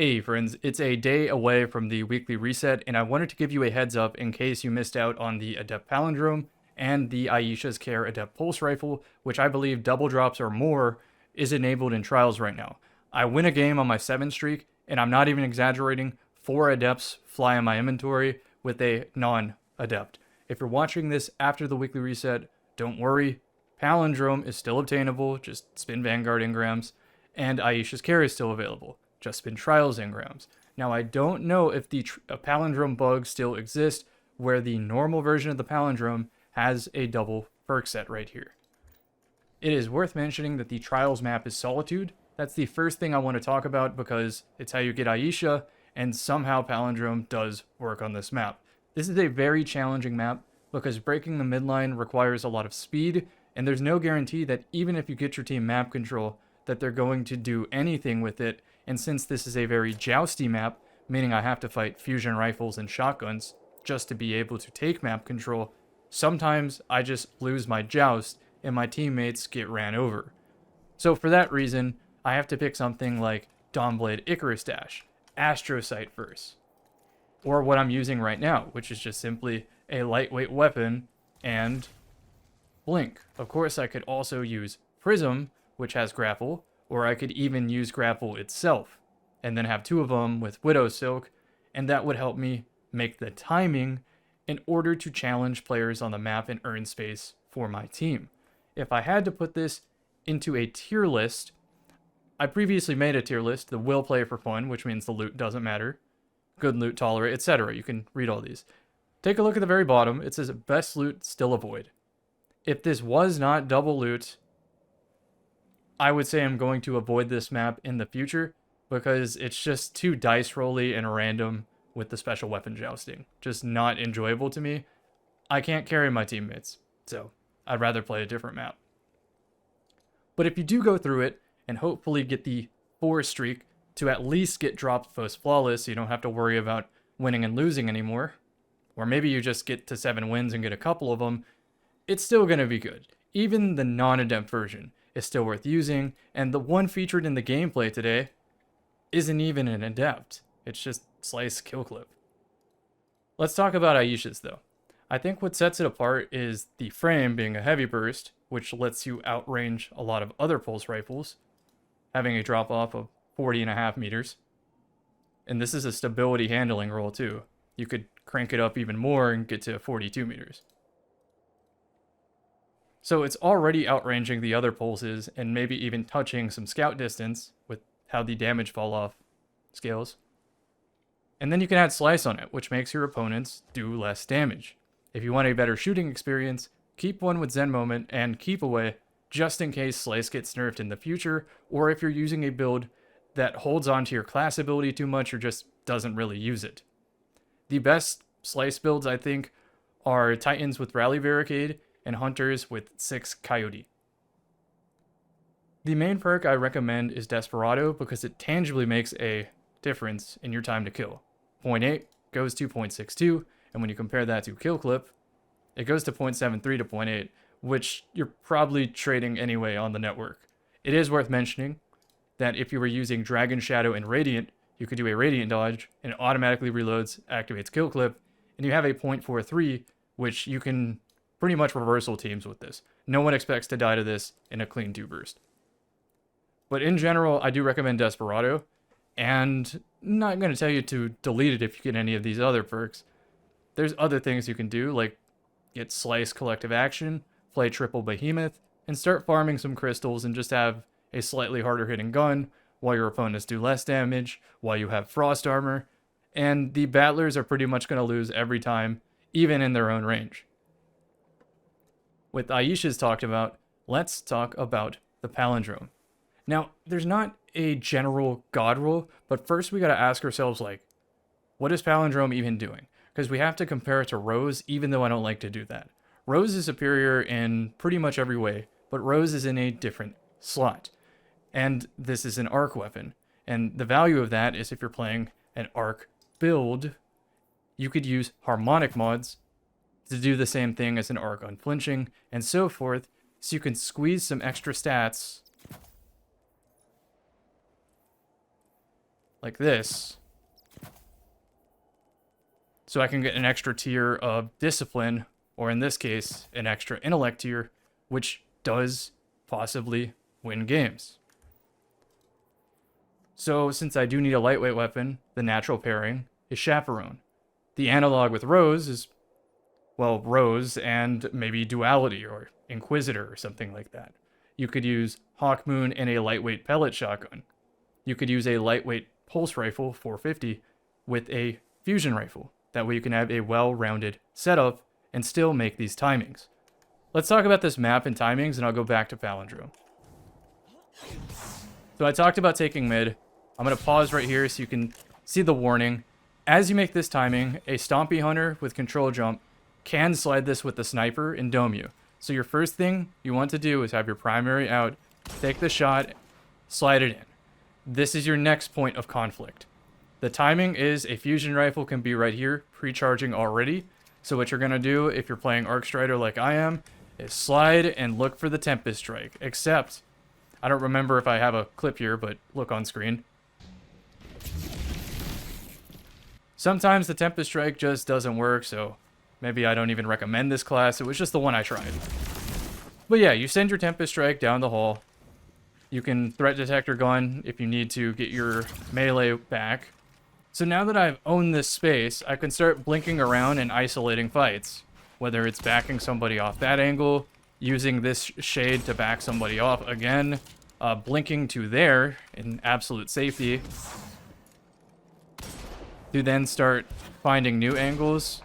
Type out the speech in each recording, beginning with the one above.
Hey friends, it's a day away from the weekly reset, and I wanted to give you a heads up in case you missed out on the Adept Palindrome and the Aisha's Care Adept Pulse Rifle, which I believe double drops or more is enabled in trials right now. I win a game on my 7 streak, and I'm not even exaggerating, 4 Adepts fly in my inventory with a non-Adept. If you're watching this after the weekly reset, don't worry, Palindrome is still obtainable, just spin Vanguard engrams, and Aisha's Care is still available. Just spin trials engrams. Now, I don't know if the palindrome bug still exists where the normal version of the palindrome has a double perk set right here. It is worth mentioning that the trials map is Solitude. That's the first thing I want to talk about because it's how you get Aisha, and somehow palindrome does work on this map. This is a very challenging map because breaking the midline requires a lot of speed, and there's no guarantee that even if you get your team map control, that they're going to do anything with it. And since this is a very jousty map, meaning I have to fight fusion rifles and shotguns just to be able to take map control, sometimes I just lose my joust and my teammates get ran over. So for that reason, I have to pick something like Dawnblade Icarus Dash, Astrosight first, or what I'm using right now, which is just simply a lightweight weapon and Blink. Of course, I could also use Prism, which has grapple, or I could even use grapple itself, and then have 2 of them with Widow Silk, and that would help me make the timing in order to challenge players on the map and earn space for my team. If I had to put this into a tier list, I previously made a tier list, the will play for fun, which means the loot doesn't matter, good loot tolerate, etc. You can read all these. Take a look at the very bottom, it says best loot still avoid. If this was not double loot, I would say I'm going to avoid this map in the future because it's just too dice rolly and random with the special weapon jousting. Just not enjoyable to me. I can't carry my teammates, so I'd rather play a different map. But if you do go through it and hopefully get the 4 streak to at least get dropped post flawless so you don't have to worry about winning and losing anymore, or maybe you just get to 7 wins and get a couple of them, it's still going to be good. Even the non-adept version is still worth using, and the one featured in the gameplay today isn't even an adept. It's just slice kill clip. Let's talk about Aisha's though. I think what sets it apart is the frame being a heavy burst, which lets you outrange a lot of other pulse rifles, having a drop off of 40.5 meters. And this is a stability handling roll too. You could crank it up even more and get to 42 meters. So it's already outranging the other pulses and maybe even touching some scout distance with how the damage fall off scales. And then you can add slice on it, which makes your opponents do less damage. If you want a better shooting experience, keep one with Zen Moment and keep away just in case slice gets nerfed in the future, or if you're using a build that holds on to your class ability too much or just doesn't really use it. The best slice builds, I think, are Titans with Rally Barricade and Hunters with 6 Coyote. The main perk I recommend is Desperado because it tangibly makes a difference in your time to kill. 0.8 goes to 0.62, and when you compare that to kill clip, it goes to 0.73 to 0.8, which you're probably trading anyway on the network. It is worth mentioning that if you were using Dragon Shadow and Radiant, you could do a Radiant dodge, and it automatically reloads, activates kill clip, and you have a 0.43, which you can pretty much reversal teams with this. No one expects to die to this in a clean 2 burst. But in general, I do recommend Desperado, and I'm not going to tell you to delete it if you get any of these other perks. There's other things you can do, like get Slice Collective Action, play Triple Behemoth, and start farming some crystals and just have a slightly harder hitting gun while your opponents do less damage, while you have Frost Armor, and the battlers are pretty much going to lose every time, even in their own range. With Aisha's talked about, let's talk about the Palindrome. Now, there's not a general god rule, but first we gotta ask ourselves, like, what is Palindrome even doing? Because we have to compare it to Rose, even though I don't like to do that. Rose is superior in pretty much every way, but Rose is in a different slot. And this is an arc weapon. And the value of that is if you're playing an arc build, you could use harmonic mods to do the same thing as an arc unflinching, and so forth, so you can squeeze some extra stats like this, so I can get an extra tier of discipline, or in this case, an extra intellect tier, which does possibly win games. So since I do need a lightweight weapon, the natural pairing is Chaperone. The analog with Rose is, well, Rose and maybe Duality or Inquisitor or something like that. You could use Hawkmoon and a lightweight pellet shotgun. You could use a lightweight pulse rifle 450 with a fusion rifle. That way you can have a well-rounded setup and still make these timings. Let's talk about this map and timings, and I'll go back to Palindrome. So I talked about taking mid. I'm going to pause right here so you can see the warning. As you make this timing, a Stompy Hunter with control jump can slide this with the sniper and dome you. So your first thing you want to do is have your primary out, take the shot, slide it in. This is your next point of conflict. The timing is a fusion rifle can be right here, pre-charging already. So what you're going to do if you're playing Arc Strider like I am is slide and look for the Tempest Strike. Except, I don't remember if I have a clip here, but look on screen. Sometimes the Tempest Strike just doesn't work, so maybe I don't even recommend this class. It was just the one I tried. But yeah, you send your Tempest Strike down the hall. You can threat detector gun if you need to get your melee back. So now that I've owned this space, I can start blinking around and isolating fights. Whether it's backing somebody off that angle, using this shade to back somebody off again, blinking to there in absolute safety, to then start finding new angles,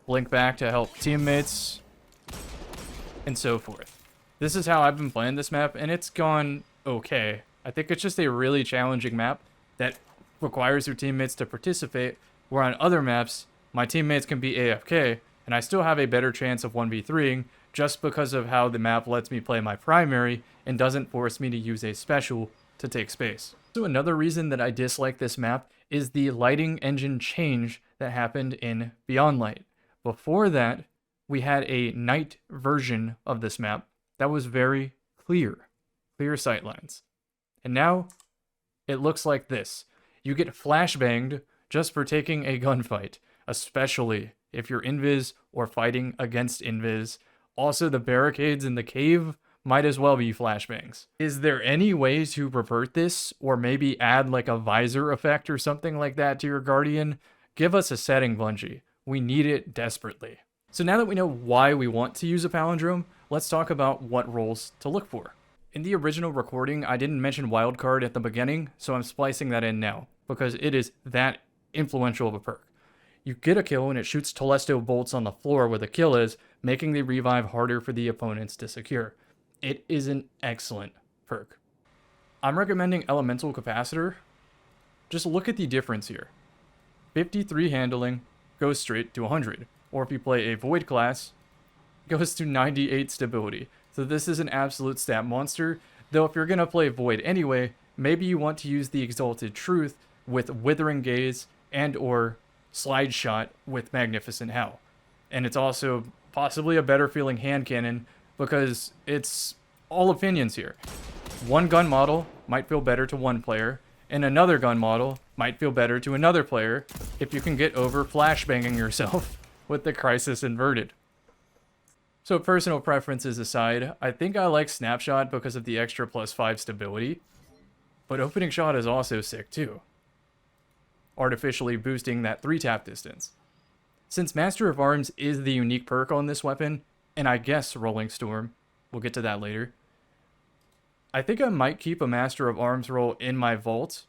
blink back to help teammates, and so forth. This is how I've been playing this map, and it's gone okay. I think it's just a really challenging map that requires your teammates to participate, where on other maps, my teammates can be AFK, and I still have a better chance of 1v3ing just because of how the map lets me play my primary and doesn't force me to use a special to take space. So another reason that I dislike this map is the lighting engine change that happened in Beyond Light. Before that, we had a night version of this map that was very clear sightlines. And now, it looks like this. You get flashbanged just for taking a gunfight, especially if you're invis or fighting against invis. Also, the barricades in the cave might as well be flashbangs. Is there any way to revert this, or maybe add like a visor effect or something like that to your Guardian? Give us a setting, Bungie. We need it desperately. So now that we know why we want to use a Palindrome, let's talk about what roles to look for. In the original recording, I didn't mention Wildcard at the beginning, so I'm splicing that in now, because it is that influential of a perk. You get a kill and it shoots Telesto bolts on the floor where the kill is, making the revive harder for the opponents to secure. It is an excellent perk. I'm recommending Elemental Capacitor. Just look at the difference here. 53 handling goes straight to 100. Or if you play a Void class, goes to 98 stability. So this is an absolute stat monster. Though if you're going to play Void anyway, maybe you want to use the Exalted Truth with Withering Gaze and or Slide Shot with Magnificent Howl. And it's also possibly a better feeling hand cannon because it's all opinions here. One gun model might feel better to one player, and another gun model might feel better to another player if you can get over flashbanging yourself with the Crisis inverted. So personal preferences aside, I think I like Snapshot because of the extra +5 stability, but Opening Shot is also sick too, artificially boosting that 3-tap distance. Since Master of Arms is the unique perk on this weapon, and I guess Rolling Storm, we'll get to that later, I think I might keep a Master of Arms roll in my vault,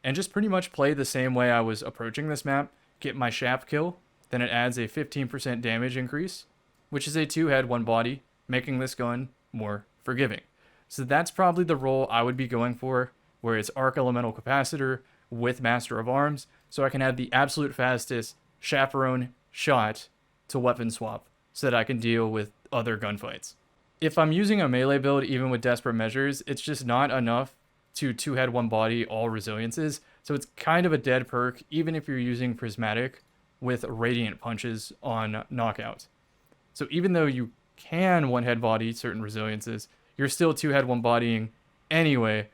and just pretty much play the same way I was approaching this map, get my Shap kill, then it adds a 15% damage increase, which is a 2-head, 1-body, making this gun more forgiving. So that's probably the role I would be going for, where it's Arc Elemental Capacitor with Master of Arms, so I can have the absolute fastest Chaperone shot to weapon swap, so that I can deal with other gunfights. If I'm using a melee build, even with Desperate Measures, it's just not enough to 2-head, 1-body, all resiliences, so it's kind of a dead perk, even if you're using Prismatic with Radiant Punches on Knockout. So even though you can 1-head body certain resiliences, you're still 2-head, 1-bodying anyway,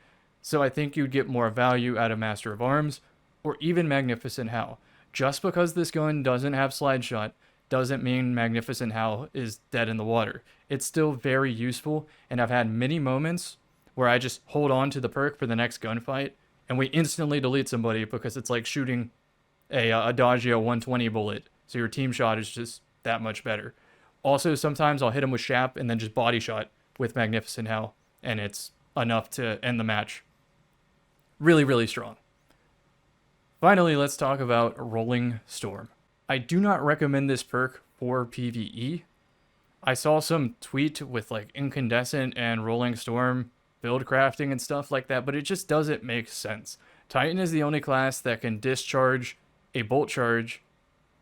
So I think you'd get more value out of Master of Arms or even Magnificent Hal. Just because this gun doesn't have slide shot doesn't mean Magnificent Hal is dead in the water. It's still very useful, and I've had many moments where I just hold on to the perk for the next gunfight, and we instantly delete somebody because it's like shooting a Adagio 120 bullet, so your team shot is just that much better. Also, sometimes I'll hit him with Shap and then just body shot with Magnificent Hal, and it's enough to end the match. Really, really strong. Finally, let's talk about Rolling Storm. I do not recommend this perk for PvE. I saw some tweet with like Incandescent and Rolling Storm build crafting and stuff like that, but it just doesn't make sense. Titan is the only class that can discharge a bolt charge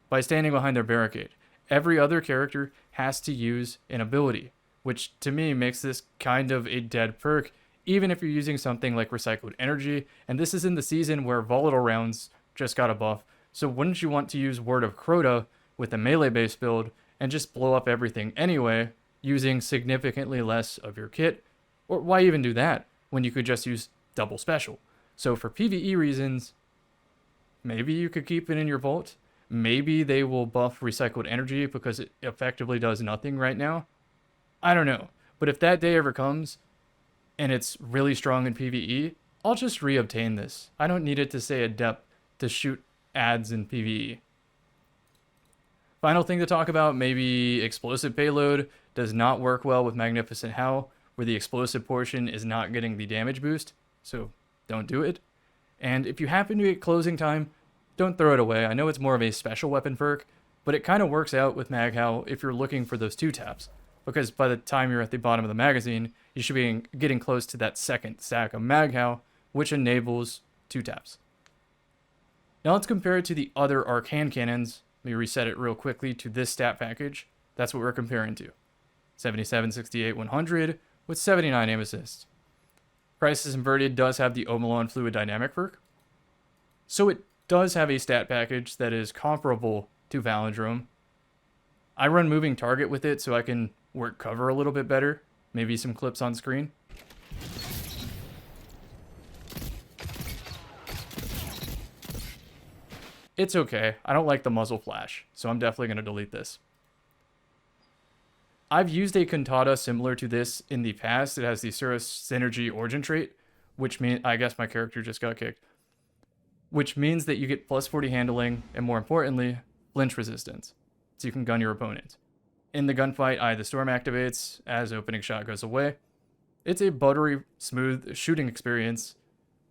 by standing behind their barricade. Every other character has to use an ability, which to me makes this kind of a dead perk, even if you're using something like Recycled Energy, and this is in the season where Volatile Rounds just got a buff, so wouldn't you want to use Word of Crota with a melee-based build and just blow up everything anyway, using significantly less of your kit? Or why even do that when you could just use double special? So for PvE reasons, maybe you could keep it in your vault. Maybe they will buff Recycled Energy because it effectively does nothing right now. I don't know. But if that day ever comes and it's really strong in PvE, I'll just reobtain this. I don't need it to say adept to shoot ads in PvE. Final thing to talk about, maybe explosive payload does not work well with Magnificent Hal, where the explosive portion is not getting the damage boost, so don't do it. And if you happen to get closing time, don't throw it away. I know it's more of a special weapon perk, but it kind of works out with Mag Hal if you're looking for those 2-taps, because by the time you're at the bottom of the magazine, you should be getting close to that second stack of Mag Hal, which enables 2-taps. Now let's compare it to the other arc hand cannons. Let me reset it real quickly to this stat package. That's what we're comparing to. 77, 68, 100 with 79 aim assist. Crisis Inverted does have the Omelon Fluid Dynamic perk, so it does have a stat package that is comparable to Palindrome. I run Moving Target with it so I can work cover a little bit better. Maybe some clips on screen. It's okay. I don't like the muzzle flash, so I'm definitely going to delete this. I've used a Cantata similar to this in the past. It has the Surus Synergy Origin trait, which means, I guess my character just got kicked, which means that you get plus 40 handling, and more importantly, flinch resistance, so you can gun your opponent. In the gunfight, Eye of the Storm activates as opening shot goes away. It's a buttery, smooth shooting experience,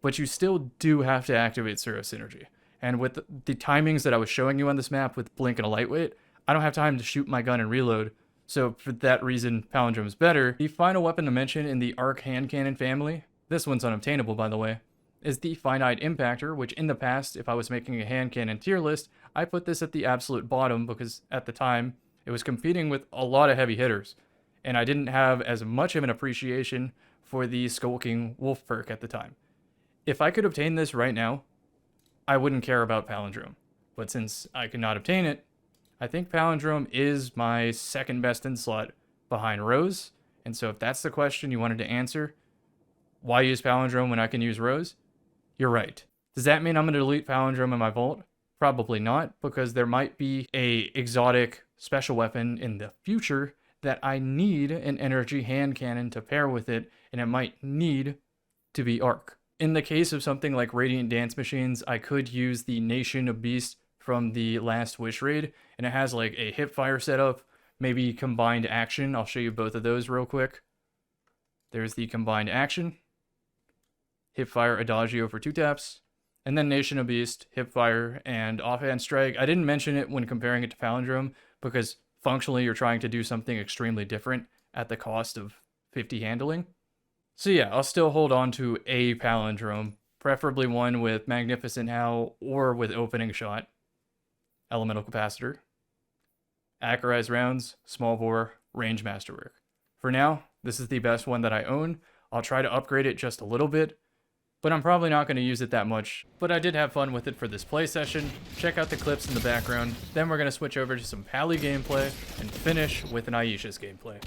but you still do have to activate Surus Synergy. And with the timings that I was showing you on this map with Blink and a Lightweight, I don't have time to shoot my gun and reload. So for that reason, Palindrome's better. The final weapon to mention in the Arc Hand Cannon family, this one's unobtainable by the way, is the Finite Impactor, which in the past, if I was making a hand cannon tier list, I put this at the absolute bottom because at the time, it was competing with a lot of heavy hitters. And I didn't have as much of an appreciation for the Skulking Wolf perk at the time. If I could obtain this right now, I wouldn't care about Palindrome. But since I could not obtain it, I think Palindrome is my second best in slot behind Rose. And so if that's the question you wanted to answer, why use Palindrome when I can use Rose? You're right. Does that mean I'm going to delete Palindrome in my vault? Probably not, because there might be a exotic special weapon in the future that I need an energy hand cannon to pair with it, and it might need to be Arc. In the case of something like Radiant Dance Machines, I could use the Nation of Beast from the last Wish raid, and it has like a hipfire setup, maybe combined action. I'll show you both of those real quick. There's the combined action, hipfire Adagio for 2-taps, and then Nation of Beast, hipfire, and offhand strike. I didn't mention it when comparing it to Palindrome because functionally you're trying to do something extremely different at the cost of 50 handling. So yeah, I'll still hold on to a Palindrome, preferably one with Magnificent Hal or with opening shot, elemental capacitor, accurized rounds, small bore, range masterwork. For now, this is the best one that I own. I'll try to upgrade it just a little bit, but I'm probably not going to use it that much. But I did have fun with it for this play session. Check out the clips in the background. Then we're going to switch over to some Pally gameplay and finish with an Aisha's gameplay.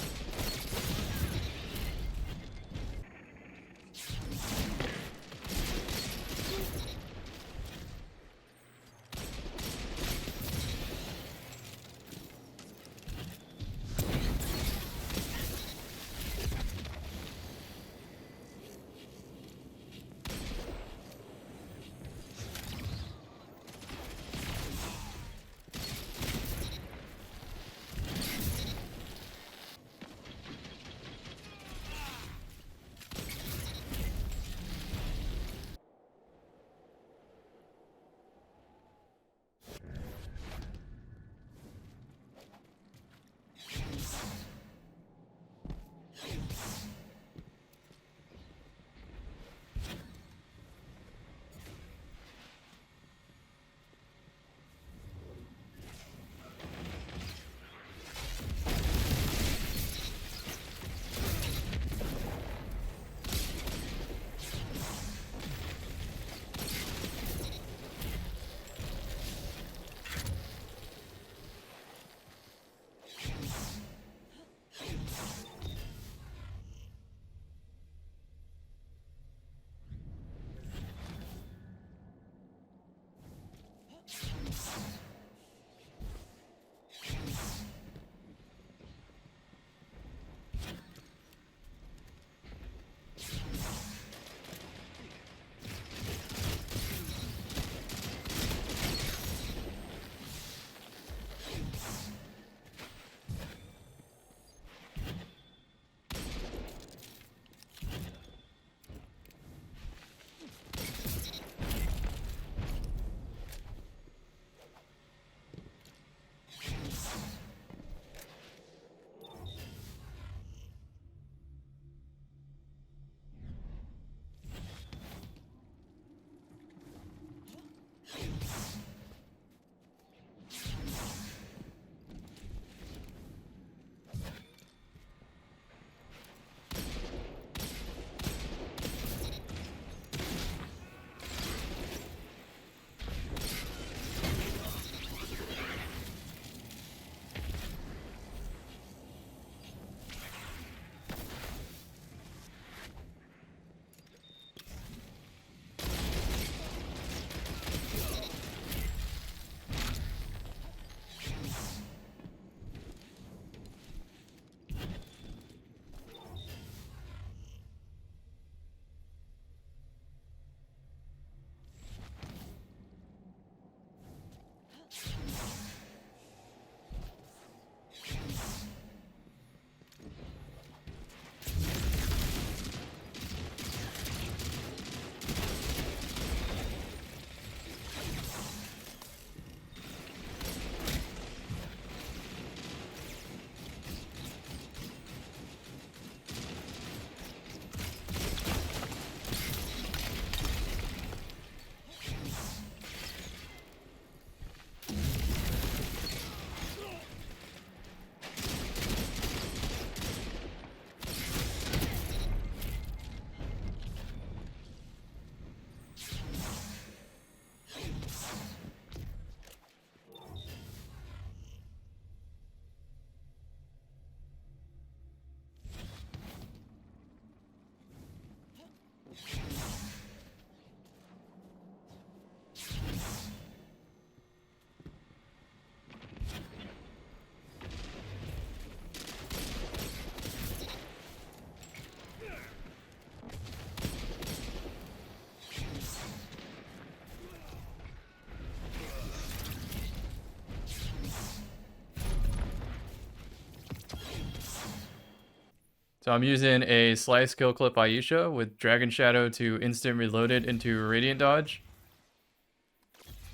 So I'm using a slice kill clip Aisha with Dragon Shadow to instant reload it into Radiant Dodge.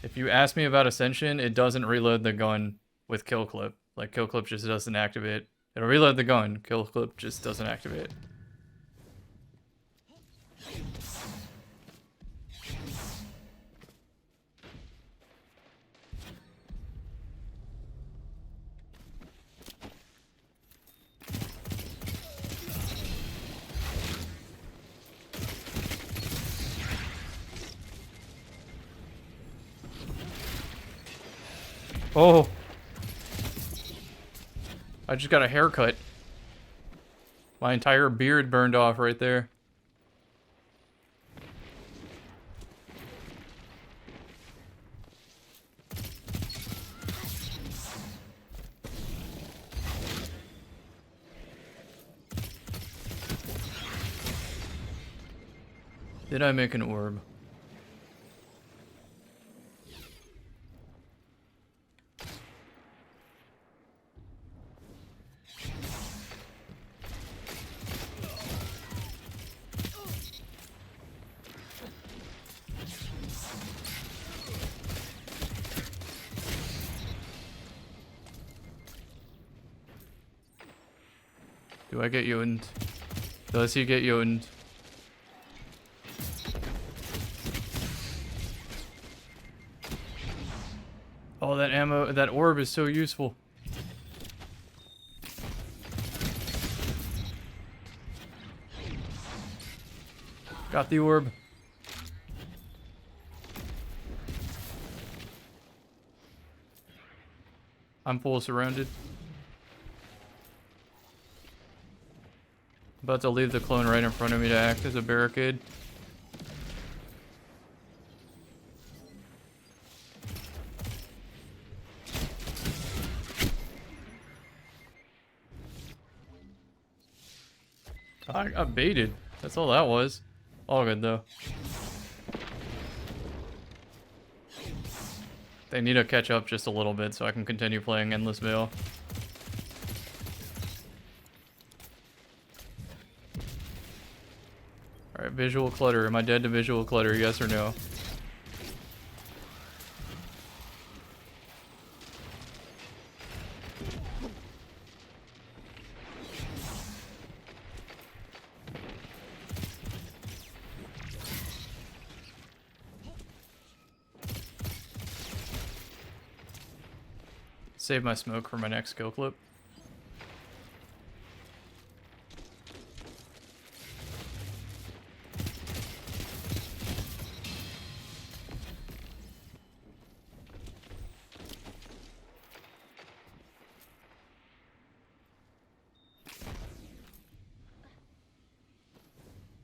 If you ask me about Ascension, it doesn't reload the gun with kill clip. Like, kill clip just doesn't activate. It'll reload the gun, kill clip just doesn't activate. Oh! I just got a haircut. My entire beard burned off right there. Did I make an orb? Do I get yoined? Does he get yoined? Oh, that ammo, that orb is so useful. Got the orb. I'm full surrounded. About to leave the clone right in front of me to act as a barricade. I got baited. That's all that was. All good though. They need to catch up just a little bit so I can continue playing Endless Veil. Alright, visual clutter. Am I dead to visual clutter? Yes or no? Save my smoke for my next kill clip.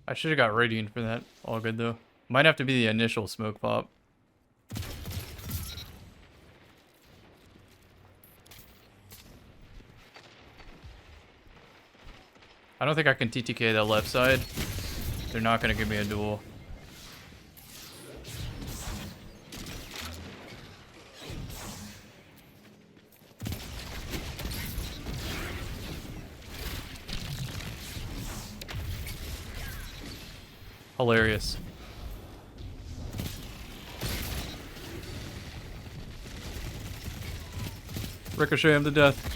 I should have got Radiant for that. All good though. Might have to be the initial smoke pop. I don't think I can TTK that left side. They're not going to give me a duel. Hilarious. Ricochet him to death.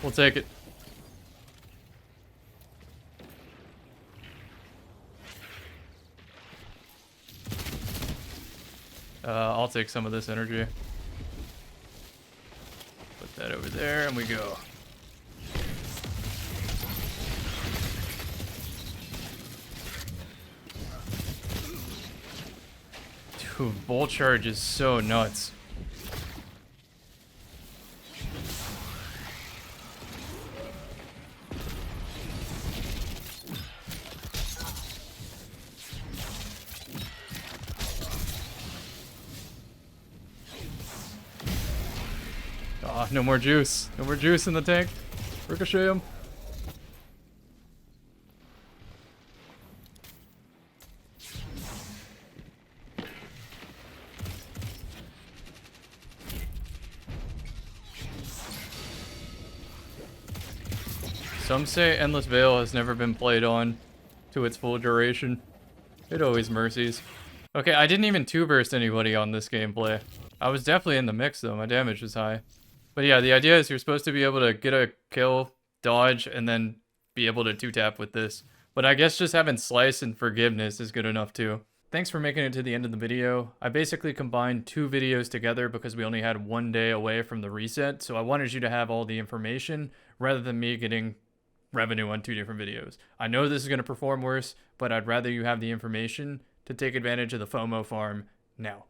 We'll take it. I'll take some of this energy. Put that over there and we go. Dude, Bolt Charge is so nuts. Oh, no more juice. No more juice in the tank. Ricochet him. Some say Endless Veil has never been played on to its full duration. It always mercies. Okay, I didn't even 2-burst anybody on this gameplay. I was definitely in the mix though, my damage was high. But yeah, the idea is you're supposed to be able to get a kill, dodge, and then be able to 2-tap with this. But I guess just having Slice and Forgiveness is good enough too. Thanks for making it to the end of the video. I basically combined 2 videos together because we only had 1 day away from the reset, so I wanted you to have all the information rather than me getting revenue on 2 different videos. I know this is going to perform worse, but I'd rather you have the information to take advantage of the FOMO farm now.